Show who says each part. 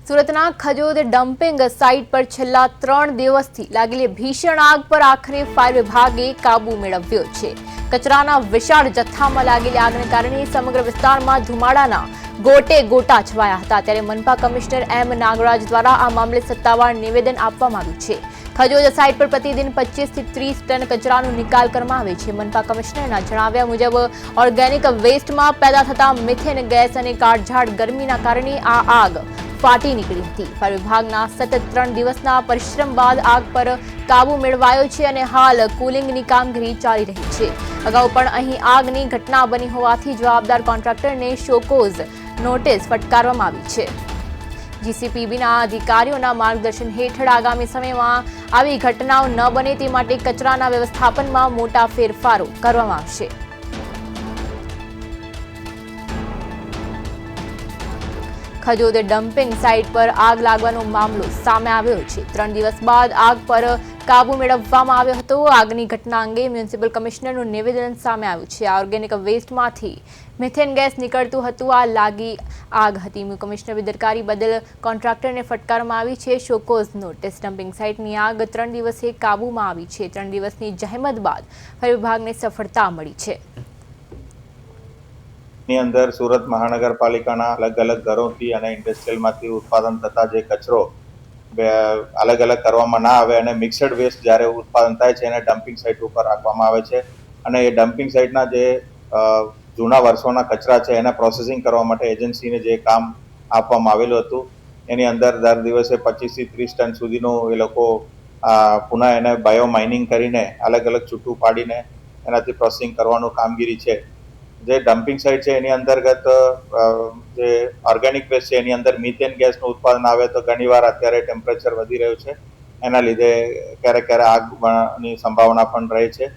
Speaker 1: સુરતના Khajod dumping site પર છેલ્લા 3 દિવસથી લાગેલી ભીષણ આગ પર આખરે ફાયર વિભાગે કાબુ મેળવ્યો છે। કચરાના વિશાળ જથ્થામાં લાગેલી આગને કારણે સમગ્ર વિસ્તારમાં ધુમાડાના ગોટે ગોટા છવાયા હતા। ત્યારે મનપા કમિશનર એમ નાગરાજ દ્વારા આ મામલે સત્તાવાર નિવેદન આપવામાં આવ્યું છે। ખજોદ સાઇટ પર પ્રતિદિન 25 થી 30 ટન કચરાનો નિકાલ કરવામાં આવે છે। મનપા કમિશનરના જણાવ્યા મુજબ ઓર્ગેનિક વેસ્ટમાં પેદા થતા મિથેન ગેસ અને કાળઝાળ ગરમીના કારણે આ આગ ફાટી નીકળી હતી। ફાયર વિભાગના સતત 3 દિવસના પરિશ્રમ બાદ આગ પર કાબુ મેળવાયો છે અને હાલ કુલિંગની કામગીરી ચાલી રહી છે। અગાઉ પણ અહીં આગની ઘટના બની હોવાથી જવાબદાર કોન્ટ્રાક્ટરને શોકોઝ નોટિસ ફટકારવામાં આવી છે। જીસીપીબીના અધિકારીઓના માર્ગદર્શન હેઠળ આગામી સમયમાં આવી ઘટનાઓ ન બને તે માટે કચરાના વ્યવસ્થાપનમાં મોટા ફેરફારો કરવામાં આવશે। ખજોદ ડમ્પિંગ સાઇટ પર આગ લાગવાનો મામલો સામે આવ્યો છે। 3 દિવસ બાદ આગ પર કાબુ મેળવવામાં આવ્યો હતો। આગની ઘટના અંગે મ્યુનિસિપલ કમિશનરનું નિવેદન સામે આવ્યું છે। આ ઓર્ગેનિક વેસ્ટમાંથી મિથેન ગેસ નીકળતું હતું। આ લાગી આગ હતી। કમિશનર બેદરકારી બદલ કોન્ટ્રાક્ટરને ફટકારવામાં આવી છે શોકોઝ નોટિસ। ડમ્પિંગ સાઇટની આગ 3 દિવસે કાબૂમાં આવી છે। 3 દિવસની જહેમત બાદ ફાયર વિભાગને સફળતા મળી છે।
Speaker 2: ની અંદર સુરત મહાનગરપાલિકાના અલગ અલગ ઘરોથી અને ઇન્ડસ્ટ્રીયલમાંથી ઉત્પાદન થતા જે કચરો અલગ અલગ કરવામાં ના આવે અને મિક્સડ વેસ્ટ જ્યારે ઉત્પાદન થાય છે એને ડમ્પિંગ સાઇટ ઉપર રાખવામાં આવે છે અને એ ડમ્પિંગ સાઇટના જે જૂના વર્ષોના કચરા છે એને પ્રોસેસિંગ કરવા માટે એજન્સીને જે કામ આપવામાં આવેલું હતું એની અંદર દર દિવસે 25 થી 30 ટન સુધીનું એ લોકો પુનઃ એને બાયો માઇનિંગ કરીને અલગ અલગ છૂટું પાડીને એનાથી પ્રોસેસિંગ કરવાનું કામગીરી છે। જે ડમ્પિંગ સાઇટ છે એની અંતર્ગત જે ઓર્ગેનિક વેસ્ટ છે એની અંદર મિથેન ગેસનું ઉત્પાદન આવે તો ઘણીવાર અત્યારે ટેમ્પરેચર વધી રહ્યું છે એના લીધે ક્યારેક આગની સંભાવના પણ રહે છે।